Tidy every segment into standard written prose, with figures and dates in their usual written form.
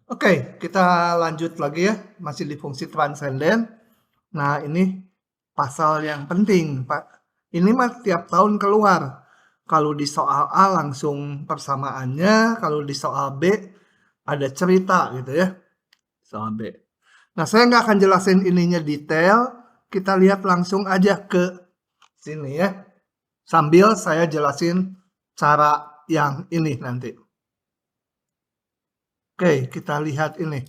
Oke, kita lanjut lagi ya, masih di fungsi transenden. Nah, ini pasal yang penting, Pak. Ini mah tiap tahun keluar. Kalau di soal A langsung persamaannya, kalau di soal B ada cerita gitu ya, soal B. Nah, saya nggak akan jelasin ininya detail, kita lihat langsung aja ke sini ya, sambil saya jelasin cara yang ini nanti. Oke, kita lihat ini.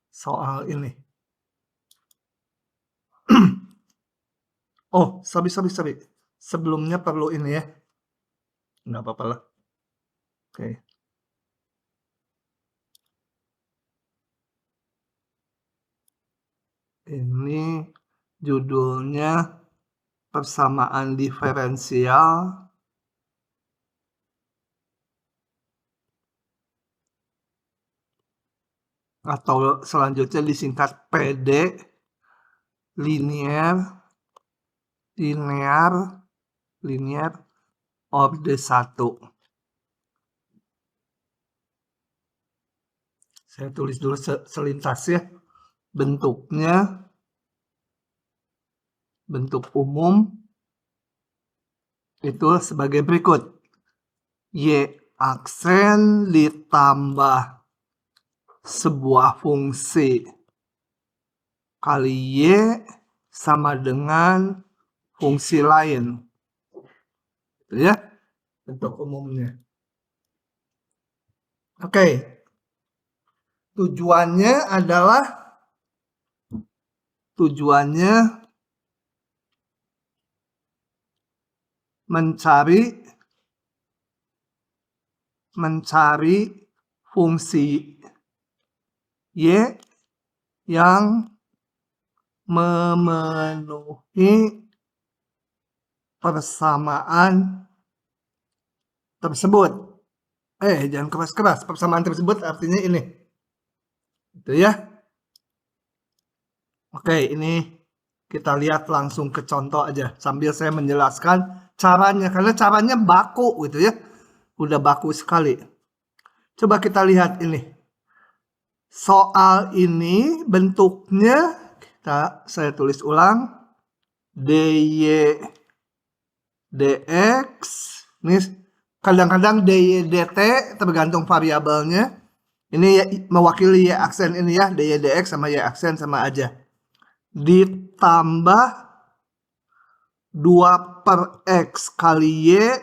Soal ini. Oh, sorry. Sebelumnya perlu ini ya. Nggak apa-apa lah. Oke. Ini judulnya persamaan diferensial atau selanjutnya disingkat PD, linear orde 1. Saya tulis dulu selintas ya. Bentuknya, bentuk umum itu sebagai berikut. Y aksen ditambah sebuah fungsi kali Y sama dengan fungsi lain. Gitu ya, bentuk umumnya. Oke. Tujuannya mencari fungsi Y yang memenuhi persamaan tersebut. Jangan keras-keras. Persamaan tersebut artinya ini. Itu ya. Oke, ini kita lihat langsung ke contoh aja. Sambil saya menjelaskan caranya. Karena caranya baku gitu ya. Udah baku sekali. Coba kita lihat ini. Soal ini bentuknya, saya tulis ulang. dy dx. Ini kadang-kadang dy dt tergantung variabelnya. Ini ya, mewakili y aksen ini ya. dy dx sama y aksen sama aja. Ditambah 2/x kali y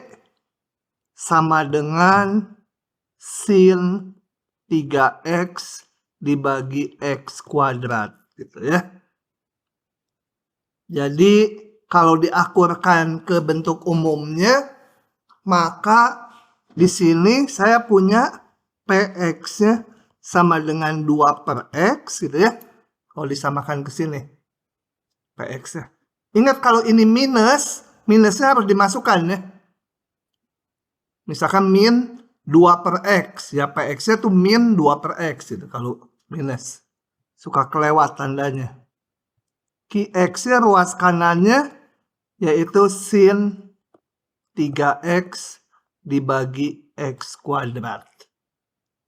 sama dengan sin 3x dibagi x kuadrat gitu ya. Jadi kalau diakurkan ke bentuk umumnya, maka di sini saya punya px-nya sama dengan 2/x gitu ya. Kalau disamakan ke sini px-nya. Ingat kalau ini minusnya harus dimasukkan ya. Misalkan min 2/x, ya px-nya tuh min 2/x gitu kalau minus. Suka kelewat tandanya. Qx-nya ruas kanannya yaitu sin 3x dibagi x kuadrat.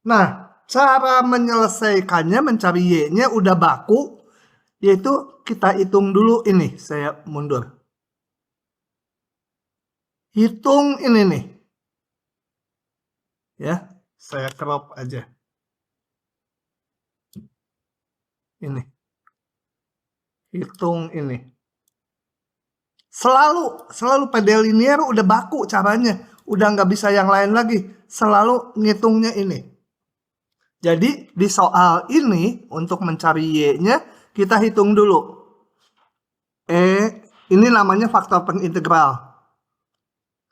Nah, cara menyelesaikannya, mencari y-nya udah baku, yaitu kita hitung dulu ini. Saya mundur. Hitung ini nih. Ya, saya crop aja. Ini. Hitung ini. Selalu PD linear udah baku caranya. Udah nggak bisa yang lain lagi. Selalu ngitungnya ini. Jadi di soal ini untuk mencari y-nya kita hitung dulu. Ini namanya faktor pengintegral.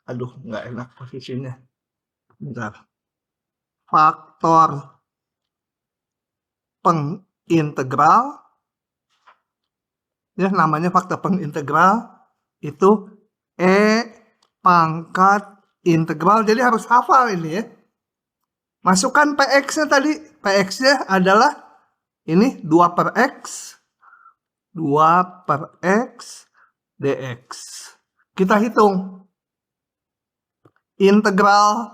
Aduh, nggak enak posisinya. Bentar. Faktor pengintegral. Ya, namanya faktor pengintegral itu pangkat integral. Jadi harus hafal ini ya. Masukkan px-nya tadi. Px-nya adalah ini 2/x. 2/x dx. Kita hitung. Integral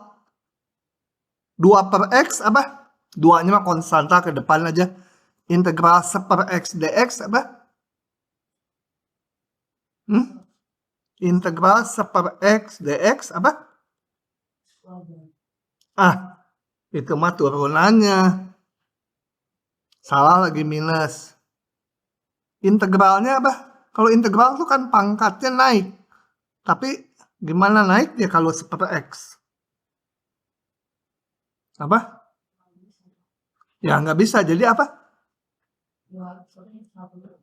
2/x apa? Duanya mah konstanta ke depan aja. Integral 1/x dx apa? Integral 1/x dx apa? Itu mah turunannya. Salah lagi minus. Integralnya apa? Kalau integral itu kan pangkatnya naik. Tapi gimana naiknya kalau 1/x? Apa? Ya nggak bisa. Jadi apa?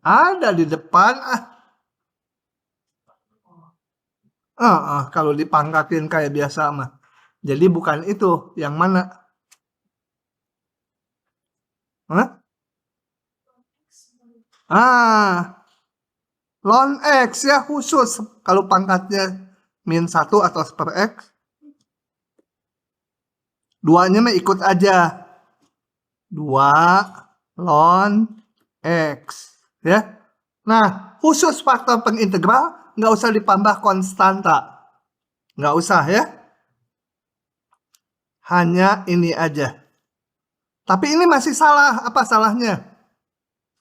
Ada di depan. Kalau dipangkatin kayak biasa mah. Jadi bukan itu. Yang mana? Ln x ya khusus. Kalau pangkatnya min 1 atau 1/x. Duanya mah ikut aja. 2 ln x. Ya. Nah, khusus faktor pengintegral nggak usah ditambah konstanta. Nggak usah ya. Hanya ini aja. Tapi ini masih salah. Apa salahnya?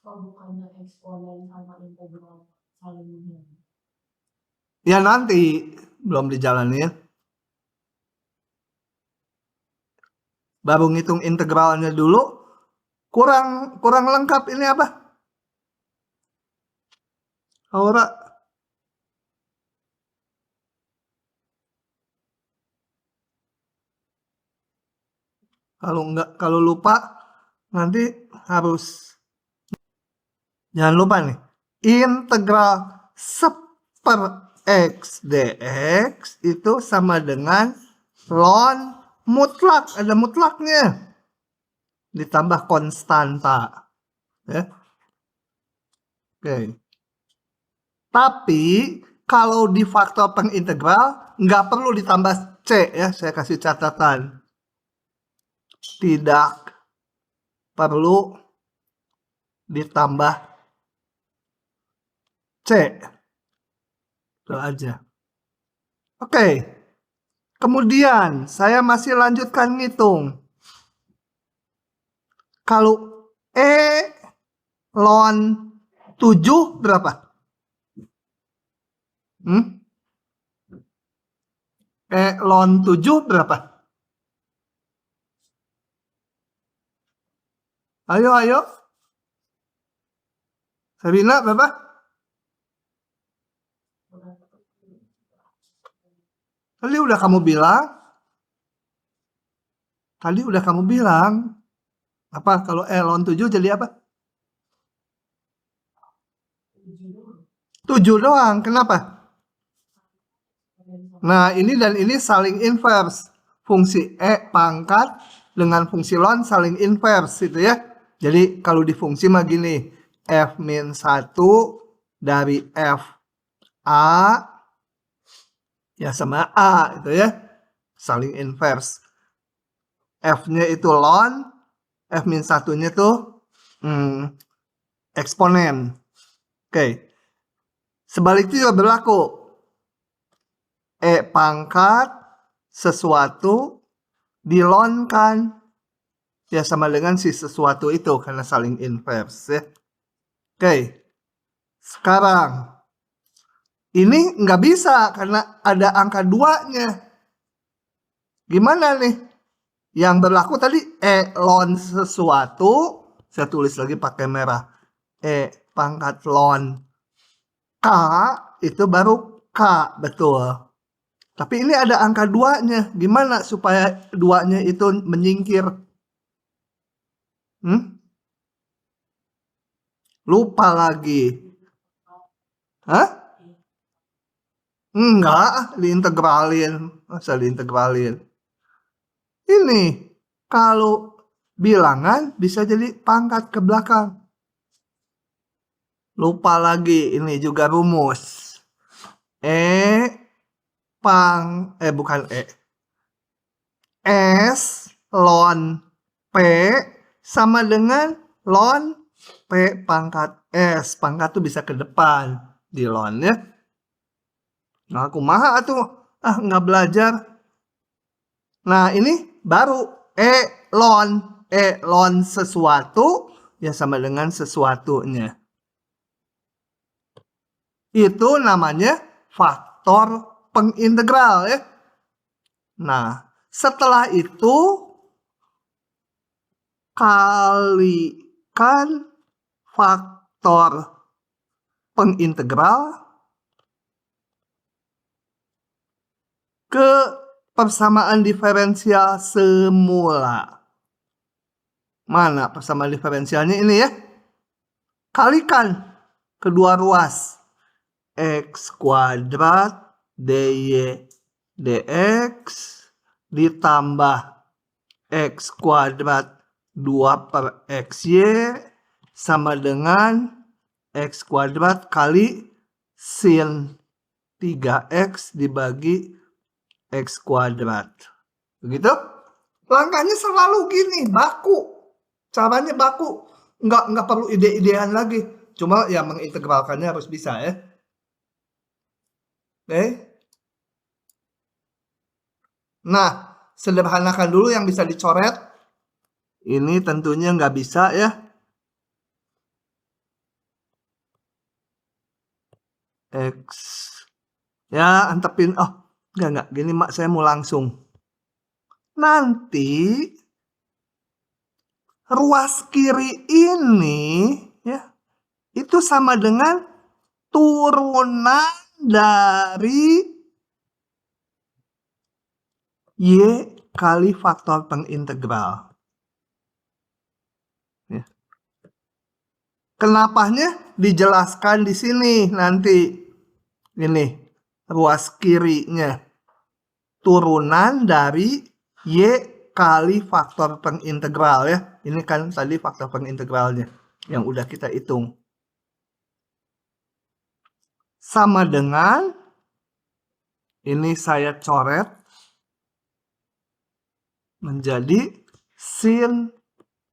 Bukannya eksponen sama integral saling. Ya nanti. Belum dijalanin. Baru ngitung integralnya dulu. Kurang lengkap ini apa? Aura. Kalau lupa nanti harus. Jangan lupa nih. Integral 1/x dx itu sama dengan ln mutlak. Ada mutlaknya. Ditambah konstanta. Ya. Oke. Tapi kalau di faktor pengintegral nggak perlu ditambah C ya. Saya kasih catatan. Tidak perlu ditambah C. Itu aja. Oke. Kemudian saya masih lanjutkan ngitung. Kalau E ln 7 berapa? E ln 7 berapa? Ayo. Sabina berapa? Tadi udah kamu bilang. Apa kalau E ln 7 jadi apa? 7 doang. Kenapa? Nah, ini dan ini saling inverse. Fungsi E pangkat dengan fungsi ln saling inverse itu ya. Jadi kalau di fungsi mah gini. F-1 dari F A ya sama A itu ya. Saling inverse. F-nya itu ln, F-1-nya tuh eksponen. Oke. Sebaliknya juga berlaku. E pangkat sesuatu dilonkan ya sama dengan si sesuatu itu karena saling inverse ya. Oke. Sekarang ini nggak bisa karena ada angka 2-nya. Gimana nih? Yang berlaku tadi E ln sesuatu, saya tulis lagi pakai merah. E pangkat ln K itu baru K, betul. Tapi ini ada angka 2-nya. Gimana supaya 2-nya itu menyingkir? Lupa lagi. Enggak, diintegralin. Masa diintegralin? Ini, kalau bilangan bisa jadi pangkat ke belakang. Lupa lagi, ini juga rumus. Bukan E. S ln P sama dengan ln P pangkat S. Pangkat tuh bisa ke depan di ln ya. Nah, kumaha tuh. Nggak belajar. Nah, ini baru E ln ln sesuatu ya sama dengan sesuatunya. Itu namanya faktor pengintegral ya. Nah, setelah itu kalikan faktor pengintegral ke persamaan diferensial semula. Mana persamaan diferensialnya ini ya? Kalikan kedua ruas. X kuadrat dy dx ditambah X kuadrat 2/xy sama dengan X kuadrat kali sin 3x dibagi X kuadrat. Begitu? Langkahnya selalu gini, baku. Caranya baku. Nggak perlu ide-idean lagi. Cuma ya mengintegralkannya harus bisa ya. Oke. Nah, sederhanakan dulu yang bisa dicoret. Ini tentunya nggak bisa ya. X. Ya, antepin. Oh, enggak. Gini mak, saya mau langsung. Nanti ruas kiri ini ya itu sama dengan turunan dari Y kali faktor pengintegral. Ya. Kenapanya dijelaskan di sini nanti. Ini ruas kirinya turunan dari Y kali faktor pengintegral ya. Ini kan tadi faktor pengintegralnya yang udah kita hitung. Sama dengan ini saya coret menjadi sin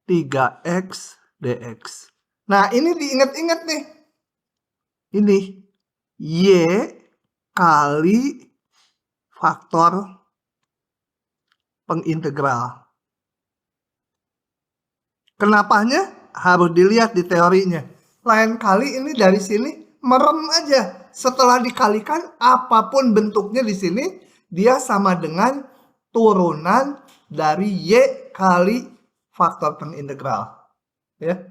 3x dx. Nah, ini diingat-ingat nih. Ini Y kali faktor pengintegral. Kenapanya? Harus dilihat di teorinya. Lain kali ini dari sini merem aja. Setelah dikalikan apapun bentuknya di sini, dia sama dengan turunan dari Y kali faktor pengintegral. Ya.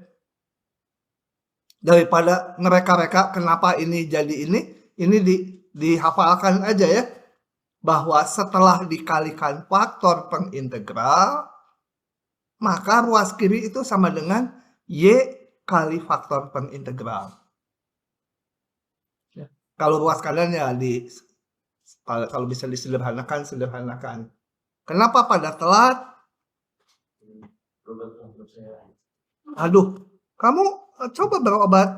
Daripada ngereka-reka kenapa ini jadi ini dihafalkan aja ya. Bahwa setelah dikalikan faktor pengintegral, maka ruas kiri itu sama dengan Y kali faktor pengintegral. Ya. Kalau ruas kanan ya kalau bisa disederhanakan, sederhanakan. Kenapa pada telat? Aduh, kamu coba berobat.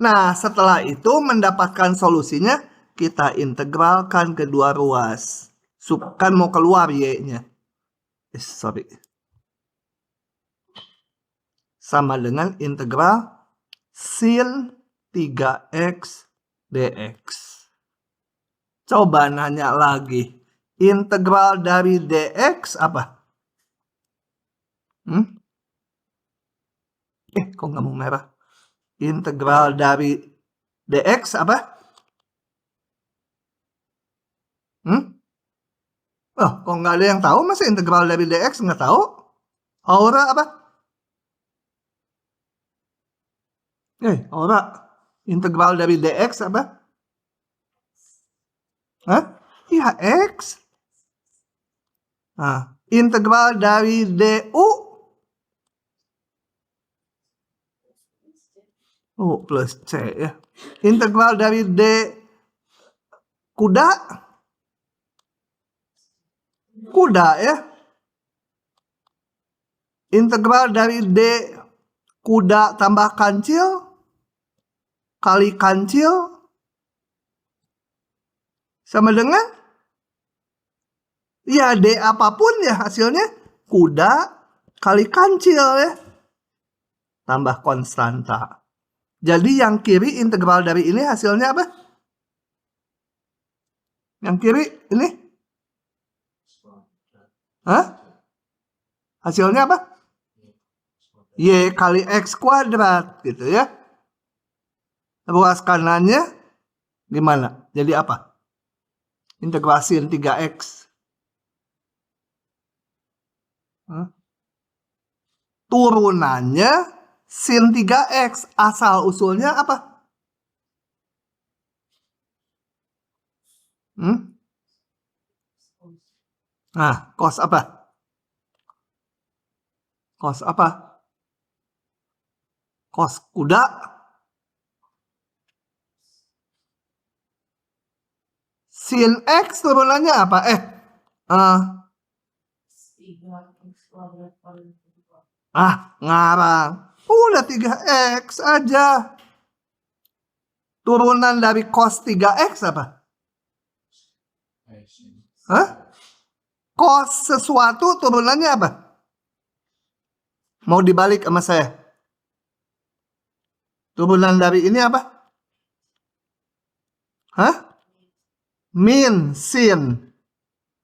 Nah, setelah itu mendapatkan solusinya, kita integralkan kedua ruas. Kan mau keluar Y-nya. Sorry. Sama dengan integral sin 3x dx. Coba nanya lagi. Integral dari dx apa? Kok nggak mau merah? Integral dari dx apa? Oh, kok nggak ada yang tahu? Masa integral dari dx nggak tahu? Aura apa? Aura. Integral dari dx apa? Hah? Ya, x. Nah, integral dari du. Oh, plus C ya. Integral dari D kuda. Kuda ya. Integral dari D kuda tambah kancil kali kancil sama dengan ya D apapun ya hasilnya kuda kali kancil ya. Tambah konstanta. Jadi yang kiri integral dari ini hasilnya apa? Yang kiri ini? Hah? Hasilnya apa? Y kali X kuadrat gitu ya. Ruas kanannya gimana? Jadi apa? Integrasiin 3X. Turunannya sin 3X. Asal usulnya apa? Nah, cos apa? Cos apa? Cos kuda. Sin X turunannya apa? Ngarang. Udah 3X aja. Turunan dari cos 3X apa? Cos sesuatu turunannya apa? Mau dibalik sama saya. Turunan dari ini apa? Min sin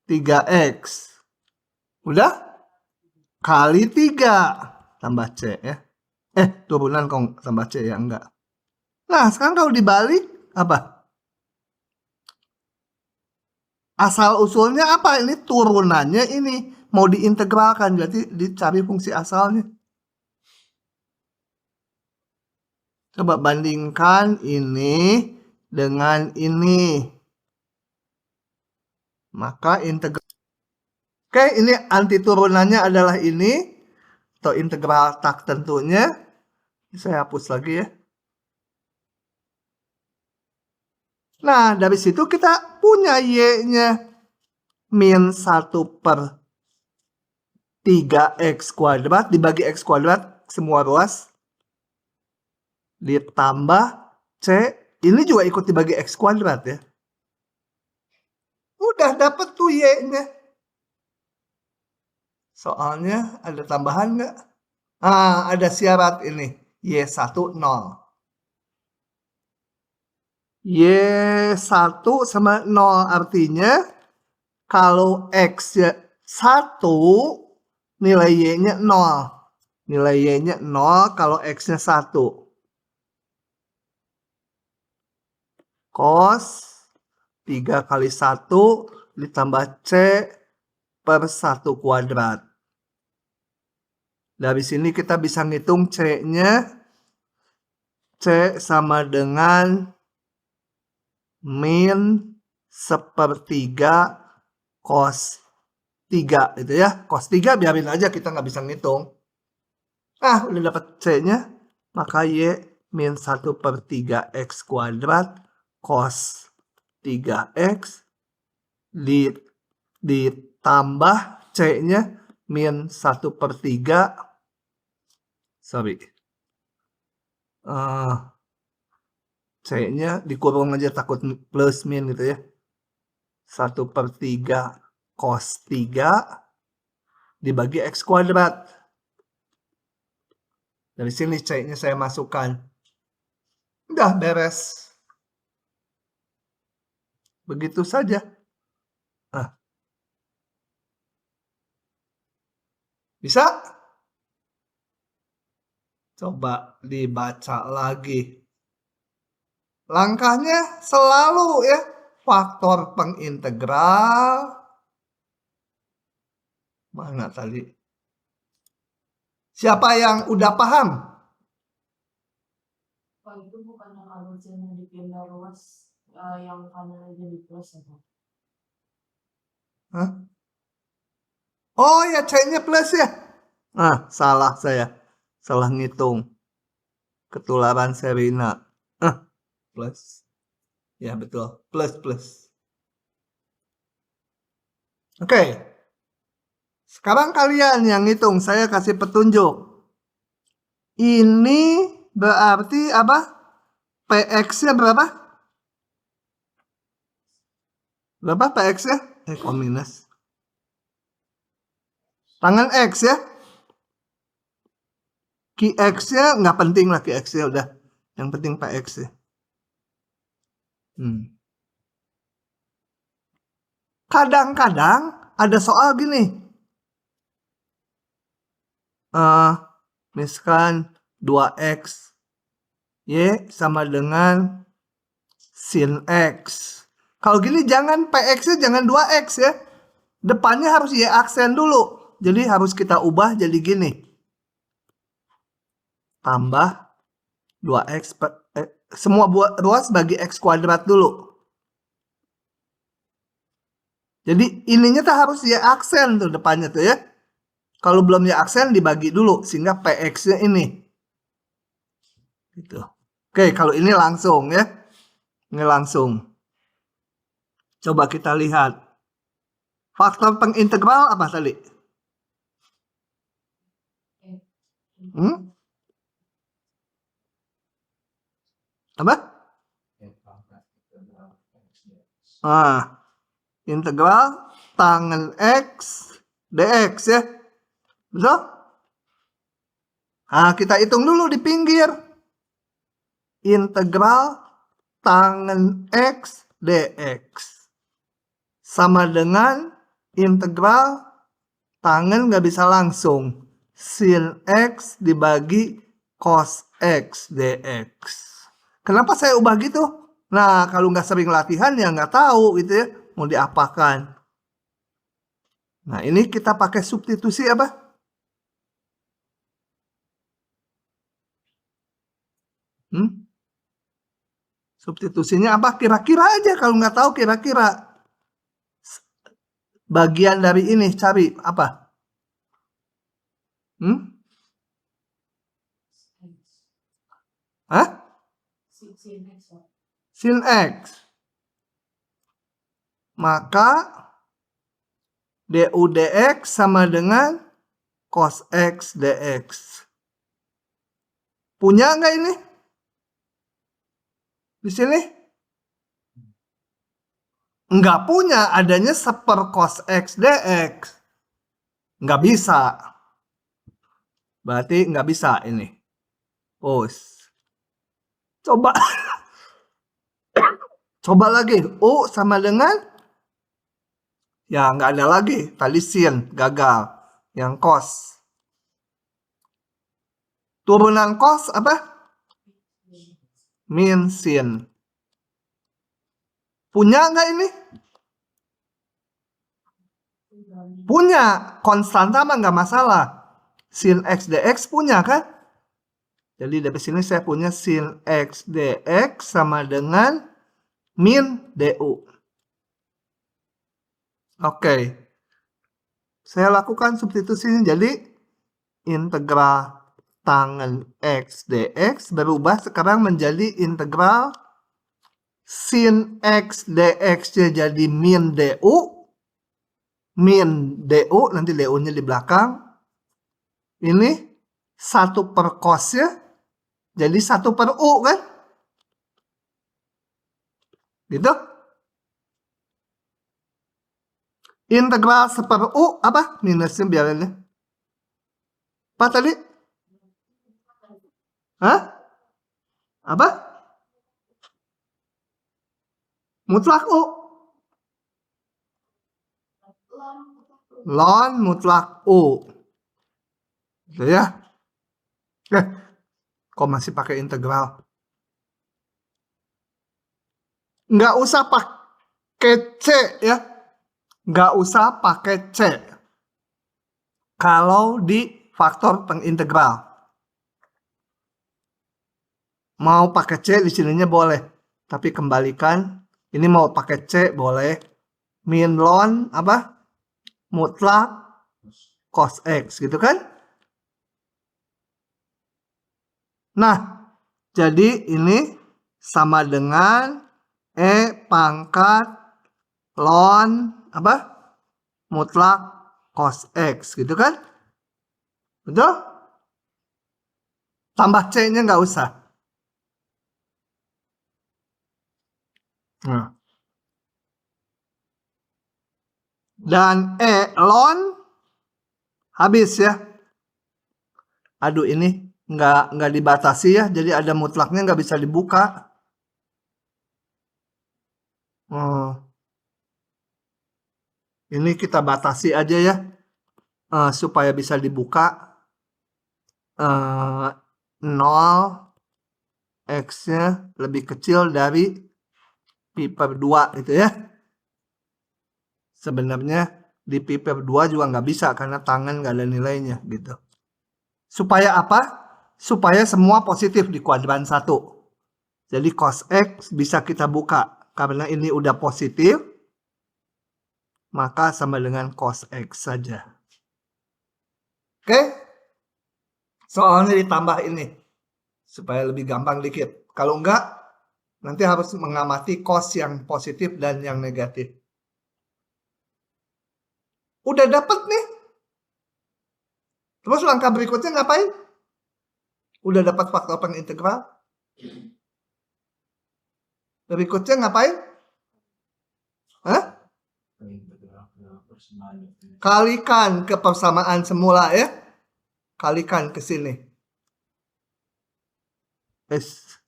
3X. Udah? Kali 3. Tambah C ya. Turunan kok tambah C ya? Enggak. Nah, sekarang kalau dibalik, apa? Asal usulnya apa? Ini turunannya ini. Mau diintegralkan, berarti dicari fungsi asalnya. Coba bandingkan ini dengan ini. Maka integral. Oke, ini anti turunannya adalah ini. Atau integral tak tentunya. Saya hapus lagi ya. Nah, dari situ kita punya Y-nya. Min 1/3X kuadrat dibagi X kuadrat semua ruas. Ditambah C. Ini juga ikut dibagi X kuadrat ya. Udah dapet tuh Y-nya. Soalnya ada tambahan nggak? Ada syarat ini. Y1 0. Y1 sama 0 artinya kalau X-nya 1, nilai Y-nya 0. Nilai Y-nya 0 kalau X-nya 1. Cos 3 kali 1 ditambah C per 1 kuadrat. Dari sini kita bisa ngitung C-nya. C sama dengan min 1/3 cos 3 gitu ya. Cos 3 biarin aja, kita nggak bisa ngitung. Udah dapat C-nya. Maka Y min 1/3 X kuadrat cos 3X ditambah C-nya min 1/3. Sorry. C-nya dikurung aja, takut plus min gitu ya. 1/3 cos 3 dibagi X kuadrat. Dari sini C-nya saya masukkan. Udah beres. Begitu saja. Bisa? Coba dibaca lagi. Langkahnya selalu ya. Faktor pengintegral. Mana tadi? Siapa yang udah paham? Pak, itu bukannya kalau C-nya dipindah ruas yang kanannya jadi plus ya, Pak? Oh ya, C-nya plus ya. Salah saya. Salah ngitung. Ketularan Serina. Plus. Ya betul. Plus. Oke. Sekarang kalian yang ngitung. Saya kasih petunjuk. Ini berarti apa? PX-nya berapa? Berapa PX-nya? Kok minus? Tangan X ya. QX-nya nggak penting lah, QX-nya udah. Yang penting PX ya. Kadang-kadang ada soal gini. misalkan 2x y sama dengan sin x. Kalau gini jangan px-nya jangan 2x ya. Depannya harus y aksen dulu. Jadi harus kita ubah jadi gini. Tambah 2x semua ruas bagi x kuadrat dulu. Jadi ininya tuh harus y aksen tuh depannya tuh ya. Kalau belum y aksen dibagi dulu sehingga px-nya ini. Gitu. Oke, kalau ini langsung ya. Ini langsung. Coba kita lihat. Faktor pengintegral apa tadi? Apa? Integral tangen x dx ya. Betul? Kita hitung dulu di pinggir. Integral tangen x dx sama dengan integral tangen nggak bisa langsung. Sin x dibagi cos x dx. Kenapa saya ubah gitu? Nah, kalau nggak sering latihan ya nggak tahu gitu ya. Mau diapakan. Nah, ini kita pakai substitusi apa? Substitusinya apa? Kira-kira aja. Kalau nggak tahu kira-kira. Bagian dari ini cari apa? Sin x. Maka du dx sama dengan cos x dx. Punya nggak ini? Di sini? Nggak punya, adanya seper cos x dx. Nggak bisa. Berarti nggak bisa ini. Coba. Coba lagi. U sama dengan? Ya, nggak ada lagi. Tadi sin, gagal. Yang cos. Turunan cos apa? Min sin. Punya nggak ini? Punya. Konstanta mah nggak masalah. Sin x dx punya kan? Jadi dari sini saya punya sin x dx sama dengan min du. Oke. Saya lakukan substitusinya jadi integral tangen x dx berubah sekarang menjadi integral sin x dx-nya jadi min du. Min du, nanti du-nya di belakang. Ini 1 per cos-nya jadi 1 per u kan? Gitu. Integral 1 per u apa? Minusnya biarin ya. Apa tadi? Apa? Mutlak u. Ln mutlak u. Gitu ya. Kok masih pakai integral? Nggak usah pakai C ya. Nggak usah pakai C. Kalau di faktor pengintegral. Mau pakai C di sininya boleh. Tapi kembalikan. Ini mau pakai C boleh. Min ln apa? Mutlak cos x gitu kan? Nah, jadi ini sama dengan E pangkat ln apa? Mutlak cos x gitu kan? Betul? Tambah C-nya nggak usah. Nah. Dan ln habis ya. Aduh ini nggak dibatasi ya. Jadi ada mutlaknya nggak bisa dibuka. Ini kita batasi aja ya. Supaya bisa dibuka. 0 X-nya lebih kecil dari pi per 2 gitu ya. Sebenarnya di pi per 2 juga nggak bisa karena tangan nggak ada nilainya gitu. Supaya apa? Supaya semua positif di kuadran 1. Jadi cos X bisa kita buka. Karena ini udah positif, maka sama dengan cos X saja. Oke? Soalnya ditambah ini. Supaya lebih gampang dikit. Kalau enggak, nanti harus mengamati cos yang positif dan yang negatif. Udah dapet nih. Terus langkah berikutnya ngapain? Udah dapat faktor pengintegral. Berikutnya ngapain? Hah? Kalikan ke persamaan semula ya. Kalikan ke sini.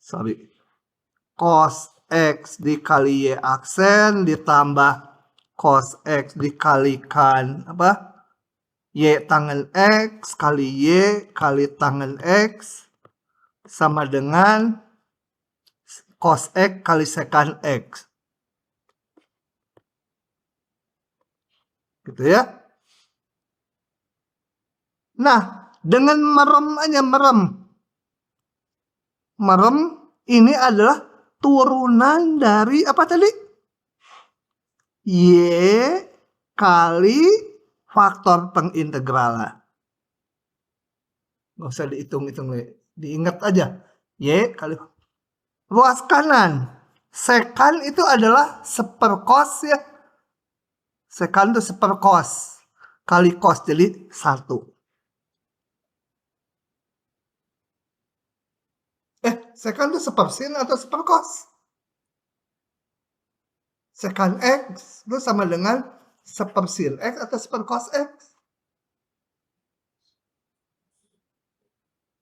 Sorry. Cos X dikali Y aksen ditambah cos X dikalikan apa? Y tangen X kali Y kali tangen X sama dengan cos X kali sekan X. Gitu ya. Nah, dengan merem aja, merem ini adalah turunan dari apa tadi? Y kali faktor pengintegralan. Nggak usah dihitung-hitung, diingat aja. Y kali ruas kanan. Sekan itu adalah seperkos ya. Sekan itu seperkos. Kali kos, jadi 1. Sekan itu sepersin atau seperkos? Sekan X itu sama dengan sepersin X atau seperkos X?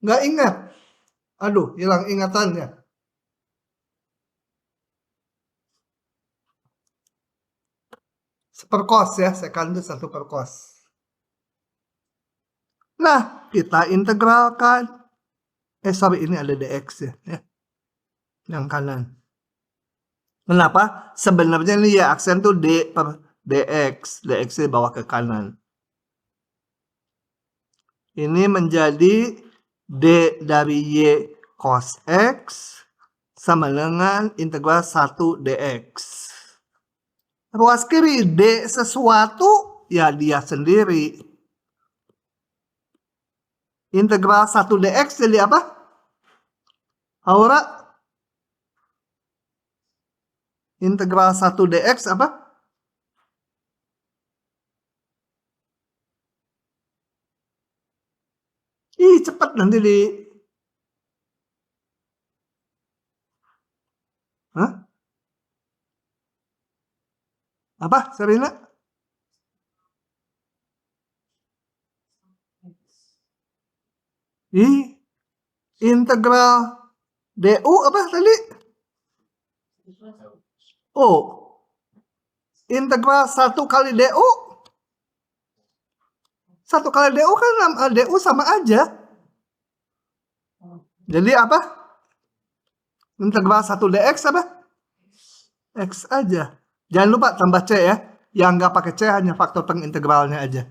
Nggak ingat? Aduh, hilang ingatannya. Seperkos ya, sekan itu 1 per kos. Nah, kita integralkan. Sorry, ini ada dx ya. Yang kanan. Kenapa? Sebenarnya ini ya aksen tuh d per dx. Dx dibawa ke kanan. Ini menjadi d dari y cos x sama dengan integral 1 dx. Ruas kiri d sesuatu ya dia sendiri. Integral 1 dx jadi apa? Aura? Integral 1 dx apa? Ih, cepat nanti di... Hah? Apa, Serina? Ih, integral du apa tadi? Oh, integral 1 kali du. 1 kali du kan du sama aja. Jadi apa? Integral 1 dx apa? X aja. Jangan lupa tambah C ya. Yang nggak pakai C hanya faktor pengintegralnya aja.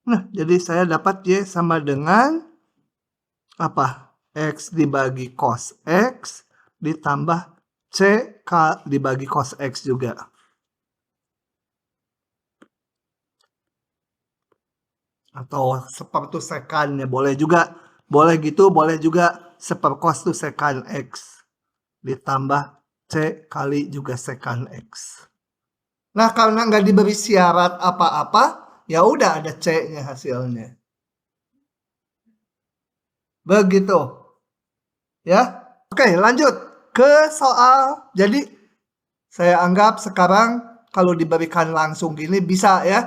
Nah, jadi saya dapat Y sama dengan apa? X dibagi cos X ditambah C dibagi cos X juga. Atau seperti sekannya boleh juga. Boleh gitu, boleh juga sepercos tuh sekan X. Ditambah C kali juga sekan X. Nah, karena nggak diberi syarat apa-apa, ya udah ada C-nya hasilnya. Begitu. Ya. Oke, lanjut ke soal. Jadi, saya anggap sekarang kalau diberikan langsung gini bisa ya.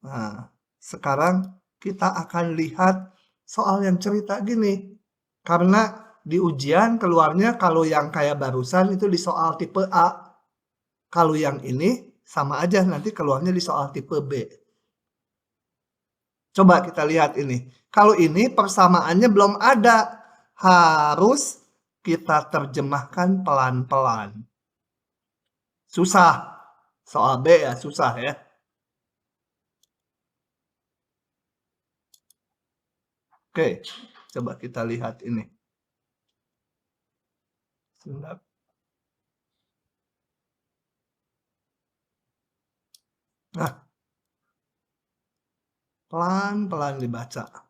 Nah, sekarang kita akan lihat soal yang cerita gini. Karena di ujian keluarnya kalau yang kayak barusan itu di soal tipe A. Kalau yang ini sama aja nanti keluarnya di soal tipe B. Coba kita lihat ini. Kalau ini persamaannya belum ada. Harus kita terjemahkan pelan-pelan. Susah. Soal B ya, susah ya. Oke, coba kita lihat ini. Nah, pelan-pelan dibaca.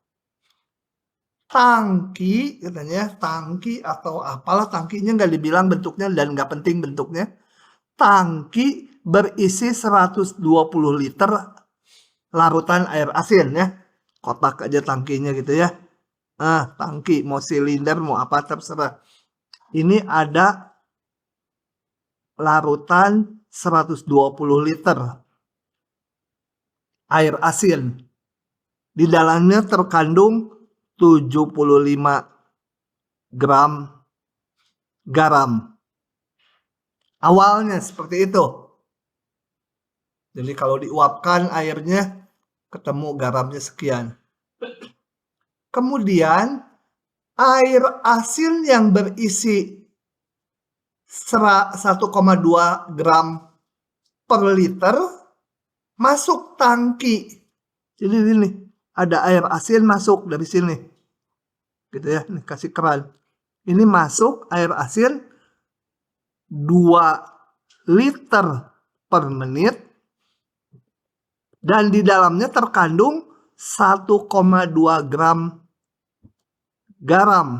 Tangki, katanya tangki atau apalah tangkinya nggak dibilang bentuknya dan nggak penting bentuknya. Tangki berisi 120 liter larutan air asin ya. Kotak aja tangkinya gitu ya. Nah, tangki mau silinder mau apa terserah. Ini ada larutan 120 liter air asin. Di dalamnya terkandung 75 gram garam. Awalnya seperti itu. Jadi kalau diuapkan airnya ketemu garamnya sekian. Kemudian air asin yang berisi 1,2 gram per liter masuk tangki. Jadi ini ada air asin masuk dari sini. Gitu ya, nih kasih keran. Ini masuk air asin 2 liter per menit dan di dalamnya terkandung 1,2 gram garam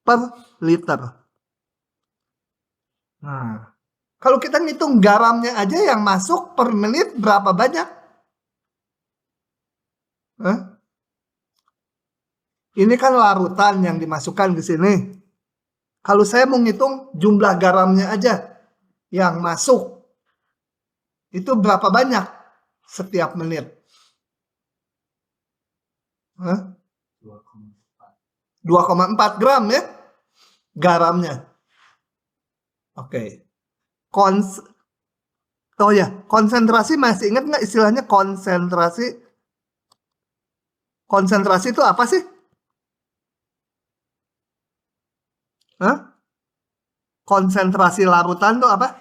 per liter. Nah, kalau kita ngitung garamnya aja yang masuk per menit berapa banyak? Hah? Ini kan larutan yang dimasukkan ke sini. Kalau saya mau ngitung jumlah garamnya aja yang masuk, itu berapa banyak setiap menit? Hah? 2,4 gram ya garamnya. Oke. Oh ya, konsentrasi masih ingat nggak istilahnya konsentrasi? Konsentrasi itu apa sih? Hah? Konsentrasi larutan itu apa?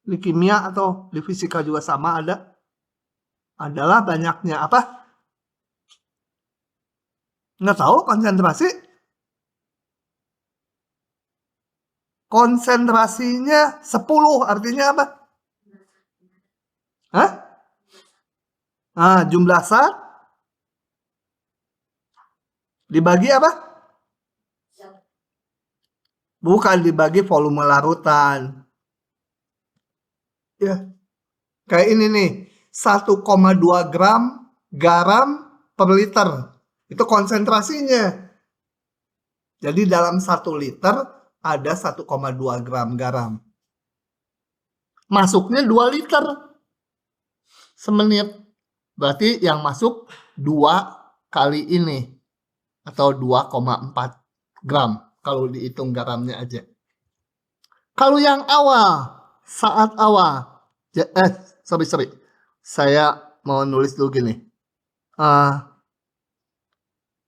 Di kimia atau di fisika juga sama ada. Adalah banyaknya apa? Nggak tahu konsentrasi. Konsentrasinya 10 artinya apa? Hah? Nah, jumlah zat dibagi apa? Bukan dibagi volume larutan. Ya. Kayak ini nih. 1,2 gram garam per liter. Itu konsentrasinya. Jadi dalam 1 liter ada 1,2 gram garam. Masuknya 2 liter semenit. Berarti yang masuk 2 kali ini. Atau 2,4 gram. Kalau dihitung garamnya aja. Kalau yang awal. Saat awal. Sorry. Saya mau nulis dulu gini.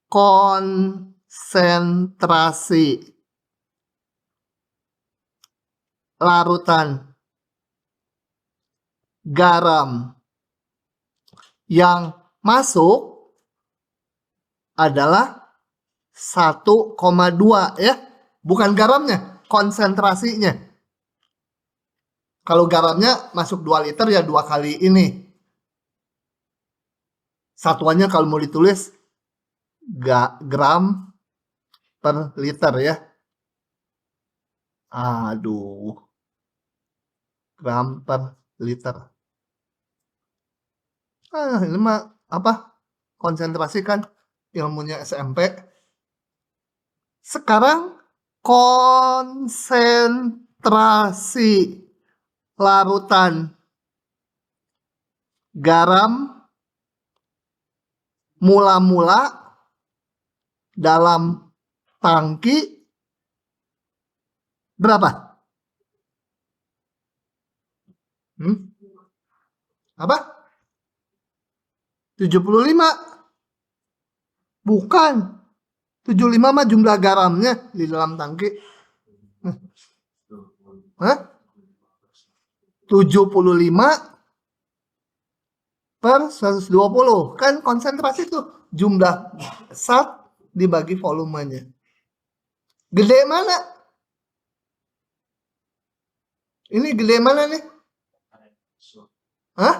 Konsentrasi larutan garam yang masuk adalah 1,2 ya. Bukan garamnya, konsentrasinya. Kalau garamnya masuk 2 liter ya 2 kali ini. Satuannya kalau mau ditulis gram per liter ya. Aduh. Gram per liter. Ini mah apa? Konsentrasi kan ilmunya SMP. Sekarang konsentrasi larutan garam mula-mula dalam tangki berapa? Apa? 75. Bukan. 75 mah jumlah garamnya di dalam tangki. Hah? 75 per 120. Kan konsentrasi tuh jumlah zat dibagi volumenya. Gede mana? Ini gede mana nih? Hah?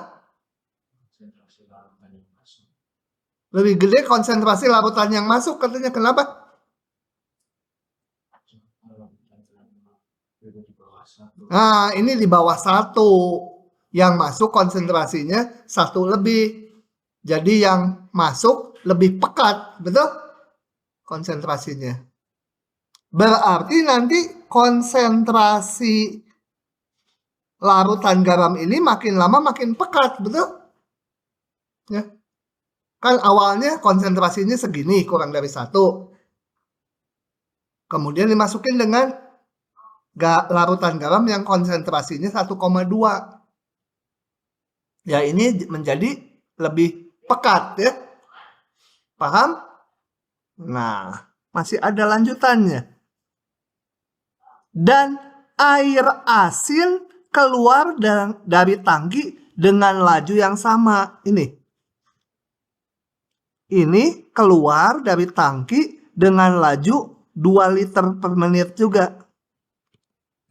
Lebih gede konsentrasi larutan yang masuk katanya. Kenapa? Nah, ini di bawah 1. Yang masuk konsentrasinya 1 lebih. Jadi yang masuk lebih pekat, betul? Konsentrasinya. Berarti nanti konsentrasi larutan garam ini makin lama makin pekat, betul? Ya. Kan awalnya konsentrasinya segini, kurang dari 1. Kemudian dimasukin dengan larutan garam yang konsentrasinya 1,2. Ya, ini menjadi lebih pekat ya. Paham? Nah, masih ada lanjutannya. Dan air asin keluar dari tangki dengan laju yang sama. Ini keluar dari tangki dengan laju 2 liter per menit juga.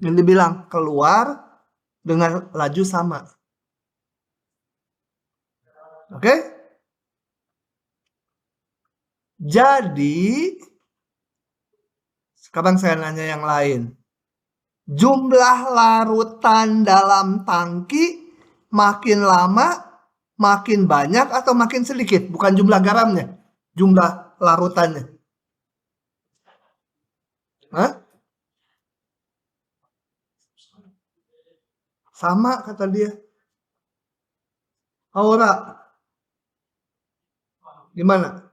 Ini dibilang keluar dengan laju sama. Oke? Jadi, sekarang saya nanya yang lain. Jumlah larutan dalam tangki makin lama makin banyak atau makin sedikit? Bukan jumlah garamnya, jumlah larutannya. Hah? Sama kata dia. Aura. Gimana?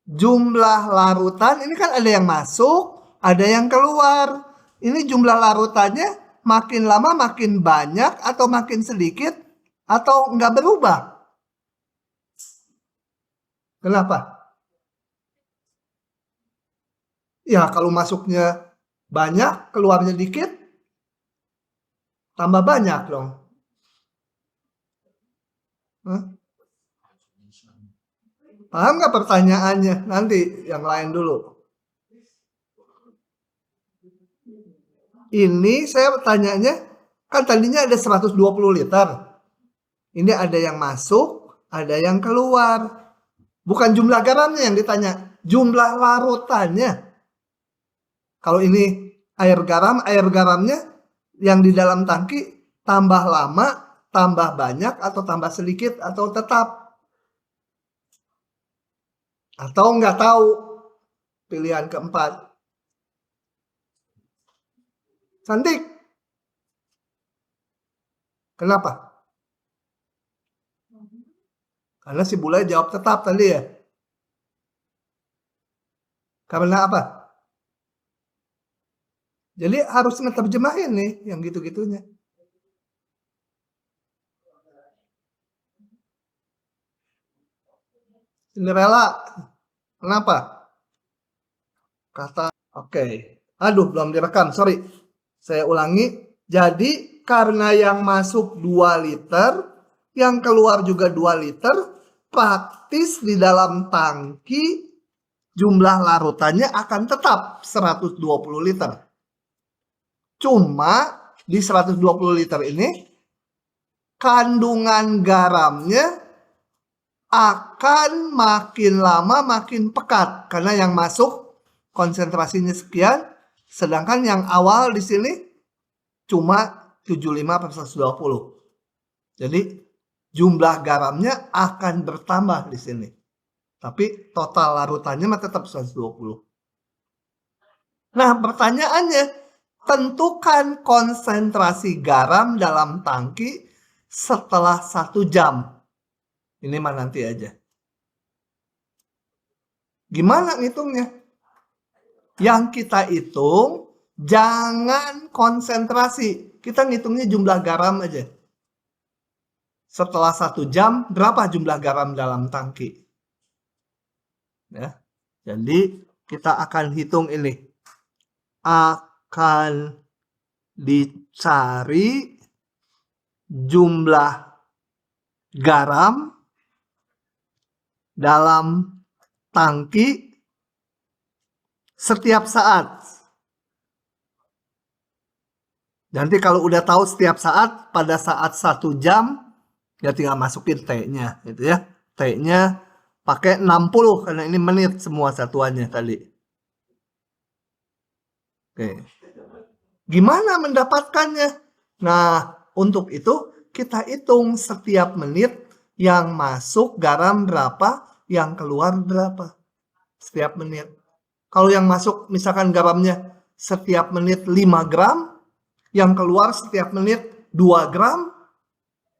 Jumlah larutan ini kan ada yang masuk, ada yang keluar. Ini jumlah larutannya makin lama makin banyak atau makin sedikit atau nggak berubah? Kenapa? Ya kalau masuknya banyak, keluarnya dikit, tambah banyak dong. Paham nggak pertanyaannya? Nanti yang lain dulu. Ini saya bertanyanya, kan tadinya ada 120 liter. Ini ada yang masuk, ada yang keluar. Bukan jumlah garamnya yang ditanya, jumlah larutannya. Kalau ini air garamnya yang di dalam tangki tambah lama, tambah banyak, atau tambah sedikit, atau tetap. Atau nggak tahu. Pilihan keempat. Cantik. Kenapa? Karena si bule jawab tetap tadi ya. Karena apa? Jadi harus ngeterjemahin nih yang gitu-gitunya. Cinderella. Kenapa? Kata, oke. Aduh, belum direkam, sorry. Saya ulangi. Jadi karena yang masuk 2 liter, yang keluar juga 2 liter, praktis di dalam tangki jumlah larutannya akan tetap 120 liter. Cuma di 120 liter ini kandungan garamnya akan makin lama makin pekat karena yang masuk konsentrasinya sekian, sedangkan yang awal di sini cuma 75 per 120. Jadi jumlah garamnya akan bertambah di sini. Tapi total larutannya mah tetap 120. Nah, pertanyaannya, tentukan konsentrasi garam dalam tangki setelah 1 jam. Ini mah nanti aja. Gimana ngitungnya? Yang kita hitung jangan konsentrasi. Kita ngitungnya jumlah garam aja. setelah 1 jam berapa jumlah garam dalam tangki? Ya. Jadi kita akan hitung ini. Akan dicari jumlah garam dalam tangki setiap saat. Nanti kalau udah tahu setiap saat, pada saat 1 jam, ya tinggal masukin T-nya, gitu ya. T-nya pakai 60, karena ini menit semua satuannya tadi. Oke. Gimana mendapatkannya? Nah, untuk itu kita hitung setiap menit yang masuk garam berapa, yang keluar berapa. Setiap menit. Kalau yang masuk misalkan garamnya setiap menit 5 gram, yang keluar setiap menit 2 gram,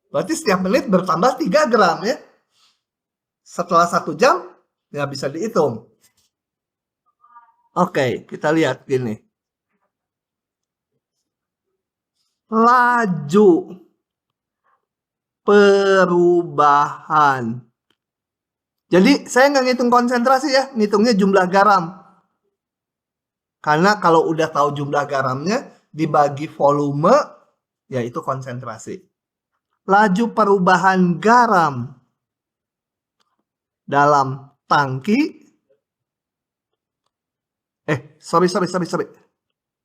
berarti setiap menit bertambah 3 gram ya. Setelah 1 jam, ya bisa dihitung. Oke, kita lihat gini. Laju perubahan. Jadi saya nggak ngitung konsentrasi ya, ngitungnya jumlah garam. Karena kalau udah tahu jumlah garamnya, dibagi volume, yaitu konsentrasi. Laju perubahan garam dalam tangki. Sorry.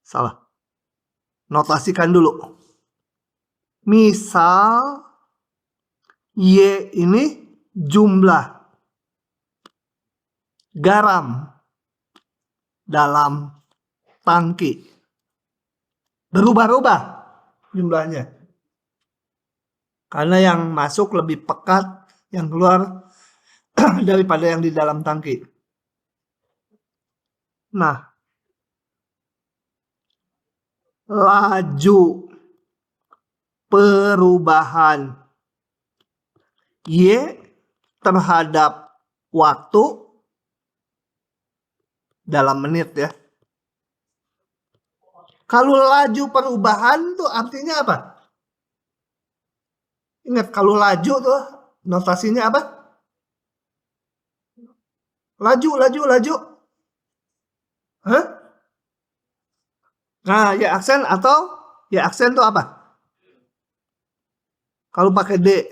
Salah. Notasikan dulu. Misal, Y ini jumlah garam dalam tangki. Berubah-ubah jumlahnya. Karena yang masuk lebih pekat, yang keluar daripada yang di dalam tangki. Nah, laju perubahan Y terhadap waktu dalam menit ya. Kalau laju perubahan tuh artinya apa? Ingat, kalau laju tuh notasinya apa? Laju. Hah? Nah, ya aksen atau ya aksen tuh apa? Kalau pakai D,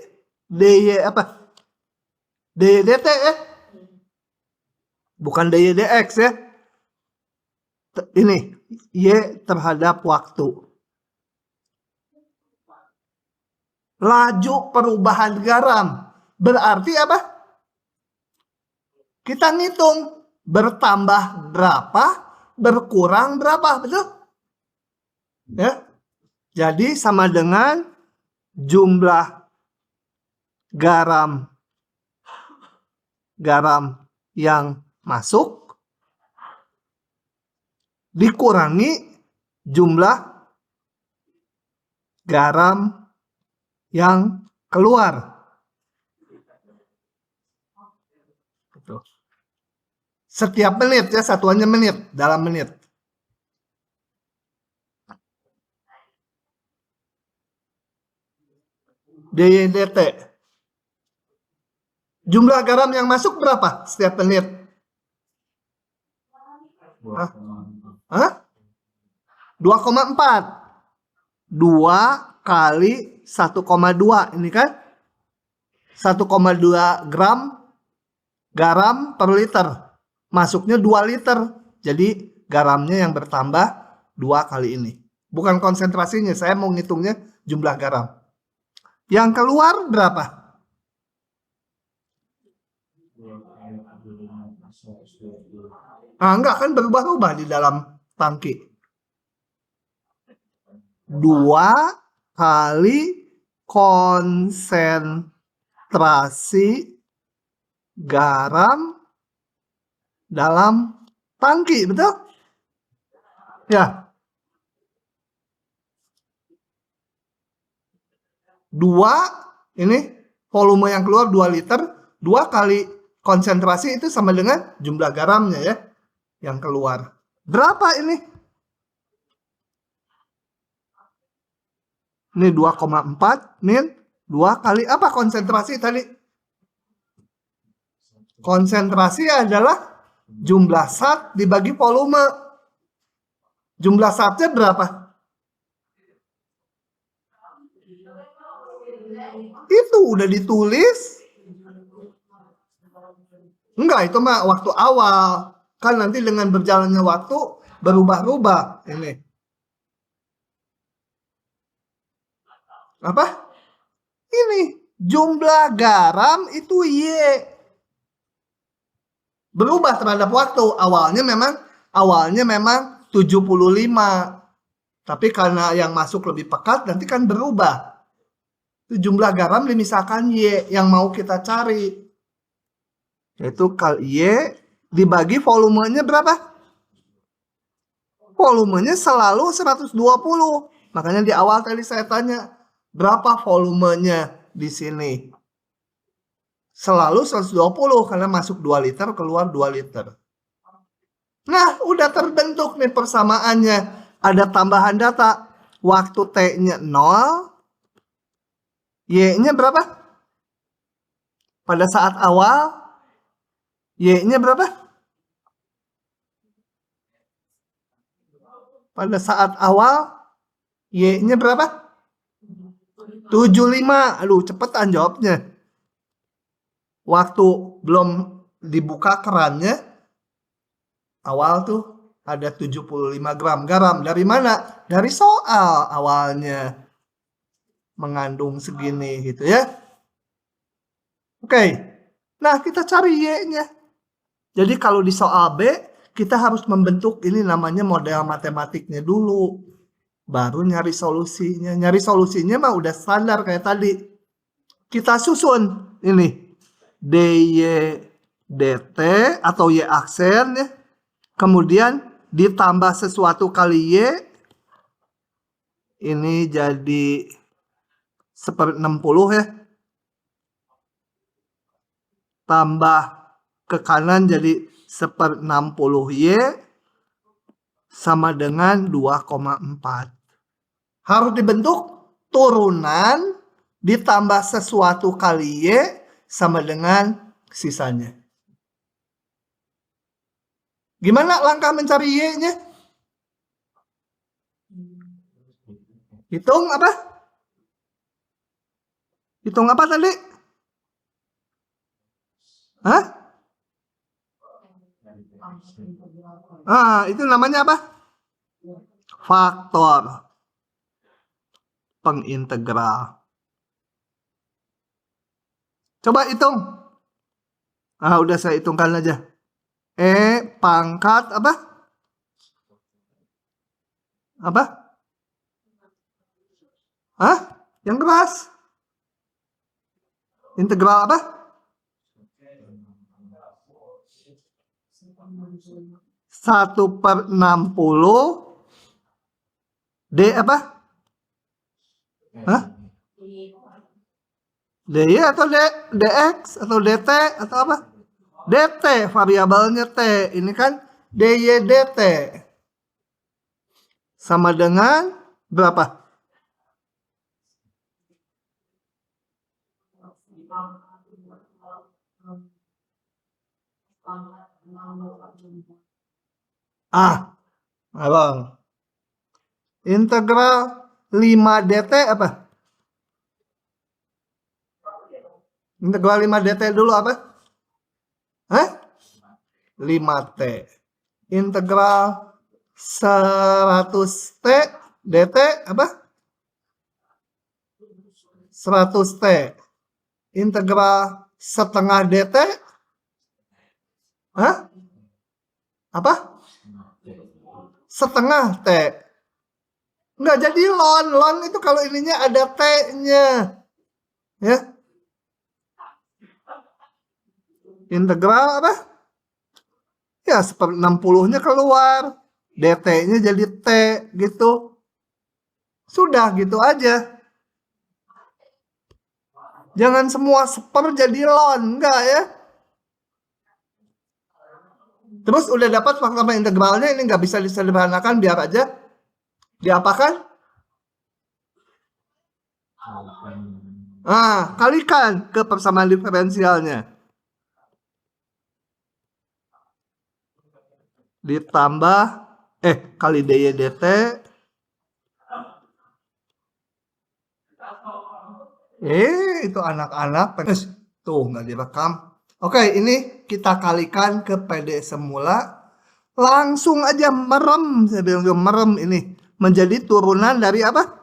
DY apa? DYDT ya? Bukan DYDX ya? Ini, Y terhadap waktu. Laju perubahan garam. Berarti apa? Kita ngitung bertambah berapa, berkurang berapa, betul? Ya. Jadi sama dengan jumlah garam yang masuk dikurangi jumlah garam yang keluar. Setiap menit ya, satuannya menit, dalam menit. DYDT. Jumlah garam yang masuk berapa setiap menit? Hah? 2,4. 2 kali 1,2 ini kan 1,2 gram garam per liter. Masuknya 2 liter. Jadi garamnya yang bertambah 2 kali ini. Bukan konsentrasinya, saya mau ngitungnya jumlah garam. Yang keluar berapa? Enggak, kan berubah-ubah di dalam tangki. 2 kali konsentrasi garam dalam tangki, betul? Ya. 2, ini volume yang keluar 2 liter, 2 kali konsentrasi itu sama dengan jumlah garamnya ya, yang keluar. Berapa ini? Ini 2,4 min 2 kali apa konsentrasi tadi? Konsentrasi adalah jumlah zat dibagi volume. Jumlah zatnya berapa? Itu udah ditulis. Enggak, itu mah waktu awal. Kan nanti dengan berjalannya waktu berubah-ubah. Ini. Apa? Ini. Jumlah garam itu Y. Berubah terhadap waktu. Awalnya memang 75. Tapi karena yang masuk lebih pekat nanti kan berubah. Itu jumlah garam dimisahkan Y yang mau kita cari. Yaitu Y dibagi volumenya berapa? Volumenya selalu 120. Makanya di awal tadi saya tanya, berapa volumenya di sini? Selalu 120 karena masuk 2 liter, keluar 2 liter. Nah, udah terbentuk nih persamaannya. Ada tambahan data. Waktu T-nya 0, Y-nya berapa? Pada saat awal, Y-nya berapa? Pada saat awal, Y-nya berapa? 75. Aduh, cepetan jawabnya. Waktu belum dibuka kerannya, awal tuh ada 75 gram garam. Dari mana? Dari soal awalnya. Mengandung segini gitu ya. Oke. Nah, kita cari Y-nya. Jadi kalau di soal B, kita harus membentuk ini namanya model matematiknya dulu. Baru nyari solusinya. Nyari solusinya mah udah standar kayak tadi. Kita susun ini. DY DT atau Y aksen ya. Kemudian ditambah sesuatu kali Y. Ini jadi 1/60 ya. Tambah ke kanan jadi 1/60 Y sama dengan 2,4. Harus dibentuk turunan ditambah sesuatu kali Y sama dengan sisanya. Gimana langkah mencari Y-nya? Hitung apa? Hitung apa tadi? Hah? Itu namanya apa? Faktor pengintegral. Coba hitung. Udah saya hitungkan aja. Pangkat apa? Apa? Yang keras. Integral apa? 1/60 D apa? DY atau DX atau DT atau apa? DT variabelnya T. Ini kan DY DT. Sama dengan berapa? Abang. Integral 5 DT apa? Integral 5 DT dulu apa? 5T. Integral 100T DT apa? 100T. Integral setengah DT apa? Setengah T. Enggak jadi ln. Ln itu kalau ininya ada T-nya. Ya. Integral apa? Ya 1/60-nya keluar. DT-nya jadi T gitu. Sudah gitu aja. Jangan semua seper jadi ln. Enggak ya. Terus udah dapat faktor integralnya, ini nggak bisa disederhanakan, biar aja diapakan? Nah, kalikan ke persamaan diferensialnya. Ditambah kali dy dt. Itu anak-anak. Tuh, nggak direkam. Oke, ini kita kalikan ke PD semula. Langsung aja merem. Saya bilang merem ini. Menjadi turunan dari apa?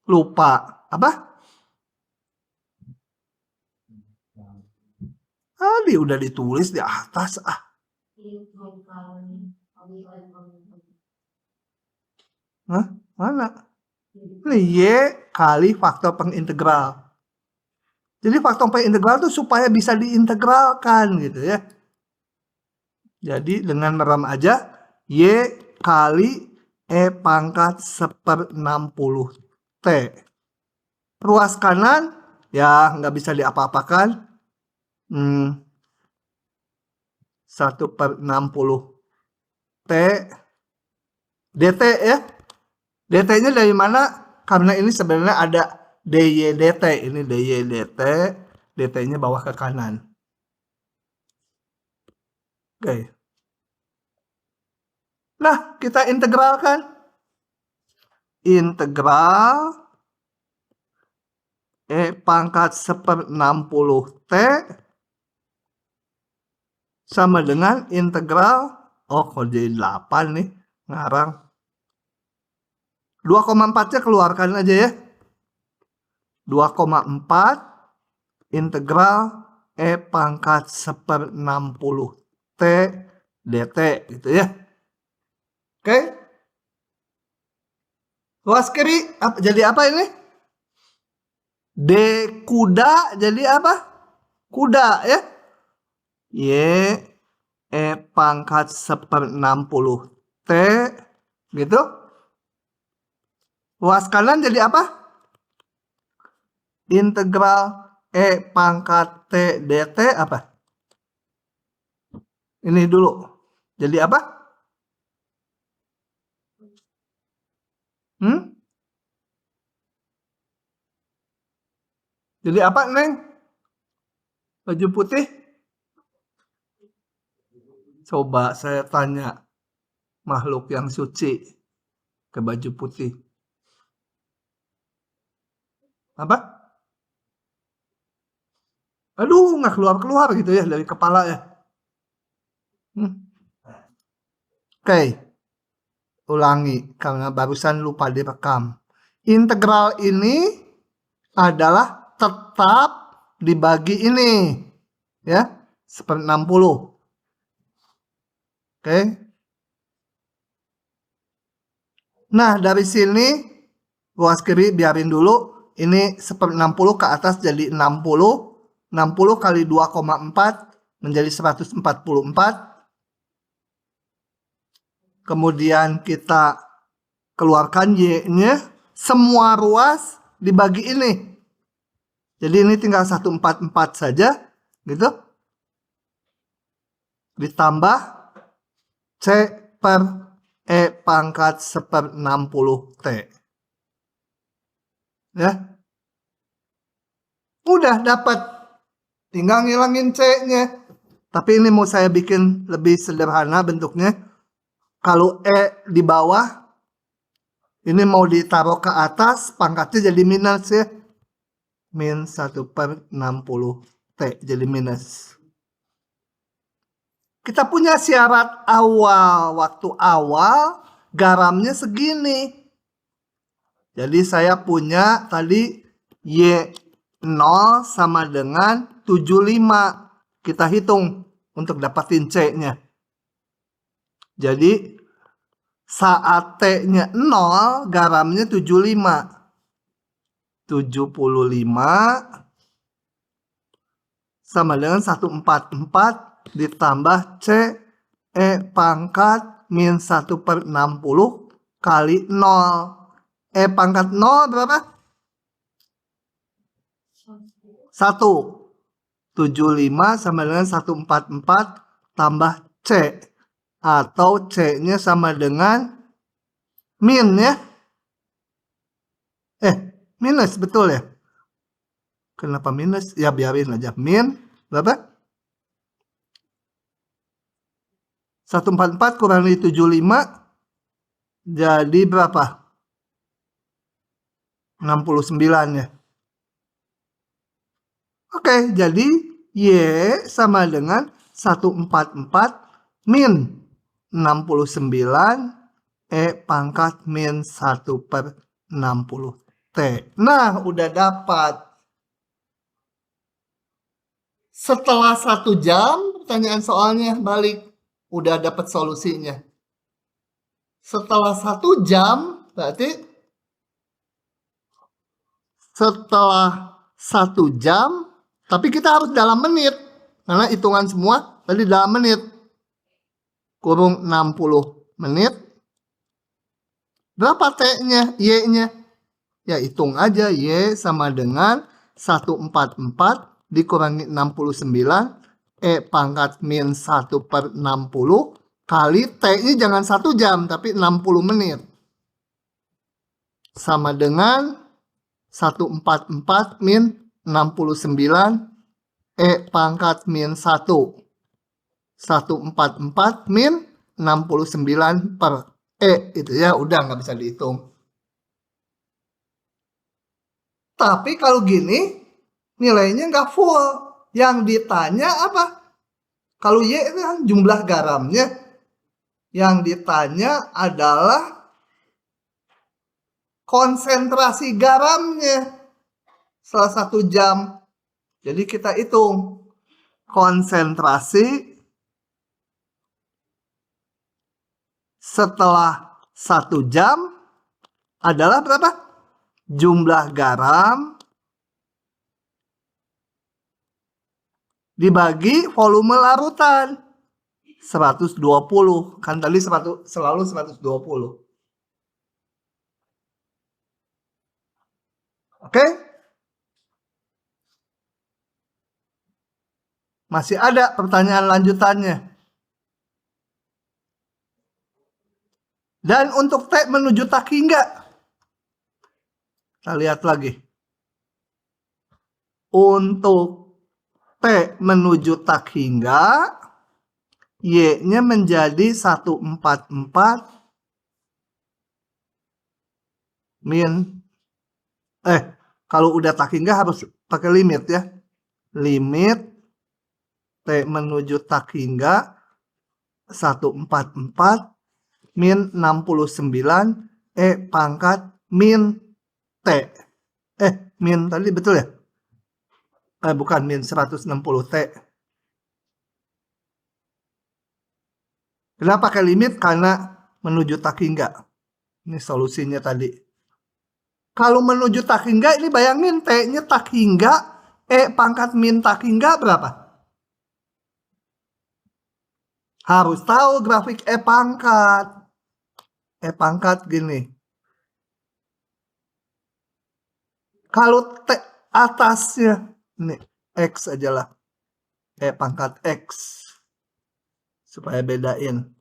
Lupa. Apa? Tadi udah ditulis di atas. Hah? Mana? Ini Y kali faktor pengintegral. Jadi faktor pengintegral itu supaya bisa diintegralkan gitu ya. Jadi dengan merem aja Y kali E pangkat 1/60 T. Ruas kanan ya nggak bisa diapa-apakan. 1/60 T dt ya. dt-nya dari mana? Karena ini sebenarnya ada dy dt. Ini dy dt. dt-nya bawah ke kanan. Oke. Nah, kita integralkan. Integral E pangkat 1/60 T sama dengan integral, kok jadi 8 nih, ngarang. 2,4-nya keluarkan aja ya. 2,4 integral E pangkat 1/60 T dt gitu ya. Oke. Ruas kiri jadi apa ini? D kuda jadi apa? Kuda ya. Y E pangkat 1/60 T gitu. Ruas kanan jadi apa? Integral E pangkat T dt apa? Ini dulu. Jadi apa? Jadi apa, Neng? Baju putih? Coba saya tanya makhluk yang suci ke baju putih. Apa? Aduh, nggak keluar-keluar gitu ya dari kepala ya. Oke. Ulangi karena barusan lupa direkam. Integral ini adalah tetap dibagi ini. Ya, 1/60. Oke. Nah, dari sini ruas kiri biarin dulu. Ini 1/60 ke atas jadi 60. 60 kali 2,4 menjadi 144. Kemudian kita keluarkan Y-nya. Semua ruas dibagi ini. Jadi ini tinggal 144 saja. Gitu. Ditambah C per E pangkat 1/60 T. Ya. Udah dapat. Tinggal ngilangin C-nya. Tapi ini mau saya bikin lebih sederhana bentuknya. Kalau E di bawah, ini mau ditaruh ke atas, pangkatnya jadi minus ya. Min 1/60 T jadi minus. Kita punya syarat awal. Waktu awal garamnya segini. Jadi saya punya tadi Y0 sama dengan 75. Kita hitung untuk dapatin C-nya. Jadi saat T-nya 0, garamnya 75. 75 sama dengan 144 ditambah C E pangkat min 1/60 kali 0. E pangkat 0 berapa? 1. 75 sama dengan 144 tambah C. Atau C-nya sama dengan min ya. Minus betul ya? Kenapa minus? Ya biarin aja. Min berapa? 144 kurangi 75 jadi berapa? 69 ya. Oke, jadi Y sama dengan 144 min 69 pangkat min 1/60 T. Nah, udah dapat. Setelah 1 jam, pertanyaan soalnya balik. Udah dapat solusinya. Setelah 1 jam, berarti setelah 1 jam, tapi kita harus dalam menit. Karena hitungan semua tadi dalam menit. Kurung 60 menit. Berapa T-nya, Y-nya? Ya hitung aja, Y sama dengan 144 dikurangi 69 pangkat min 1/60 kali T-nya jangan 1 jam tapi 60 menit. Sama dengan 144 min 69 pangkat min 1. 144 min 69 per itu ya udah nggak bisa dihitung. Tapi kalau gini nilainya nggak full. Yang ditanya apa? Kalau Y itu kan jumlah garamnya. Yang ditanya adalah konsentrasi garamnya setelah 1 jam. Jadi kita hitung konsentrasi setelah 1 jam adalah berapa? Jumlah garam dibagi volume larutan 120. Kan tadi selalu 120. Oke? Masih ada pertanyaan lanjutannya. Dan untuk T menuju tak hingga. Kita lihat lagi. Untuk T menuju tak hingga, Y-nya menjadi 144 min. Kalau udah tak hingga harus pakai limit ya. Limit T menuju tak hingga 144 min 69 pangkat min T. Min tadi betul ya? Bukan min 160 T. Kenapa pakai limit? Karena menuju tak hingga. Ini solusinya tadi. Kalau menuju tak hingga ini bayangin T-nya tak hingga, pangkat min tak hingga berapa? Harus tahu grafik pangkat. Pangkat gini. Kalau T atasnya, ini X aja lah. Pangkat X. Supaya bedain.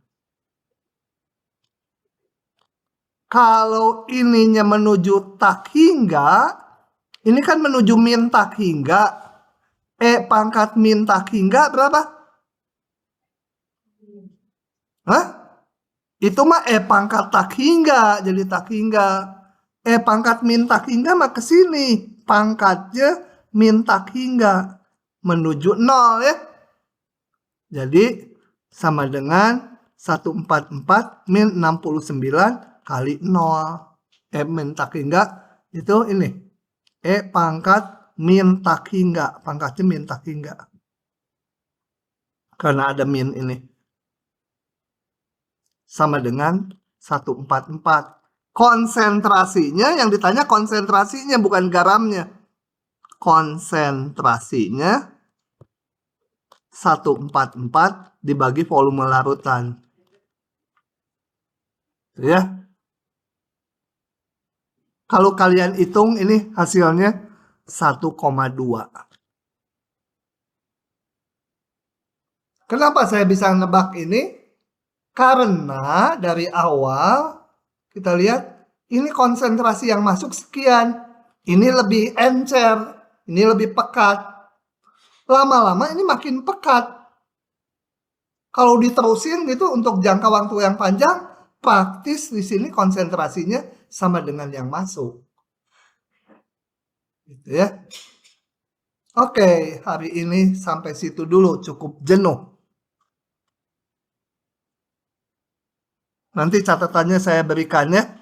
Kalau ininya menuju tak hingga, ini kan menuju min tak hingga. Pangkat min tak hingga berapa? Hah? Itu mah pangkat tak hingga, jadi tak hingga. Pangkat min tak hingga mah ke sini. Pangkatnya min tak hingga menuju 0 ya. Jadi sama dengan 144 min 69 kali 0. Min tak hingga itu ini. Pangkat min tak hingga. Pangkatnya min tak hingga. Karena ada min ini. Sama dengan 144. Konsentrasinya yang ditanya konsentrasinya bukan garamnya. Konsentrasinya 144 dibagi volume larutan. Ya. Kalau kalian hitung ini hasilnya 1,2. Kenapa saya bisa nebak ini? Karena dari awal kita lihat ini konsentrasi yang masuk sekian, ini lebih encer, ini lebih pekat. Lama-lama ini makin pekat. Kalau diterusin gitu untuk jangka waktu yang panjang, praktis di sini konsentrasinya sama dengan yang masuk. Gitu ya. Oke, hari ini sampai situ dulu, cukup jenuh. Nanti catatannya saya berikan ya.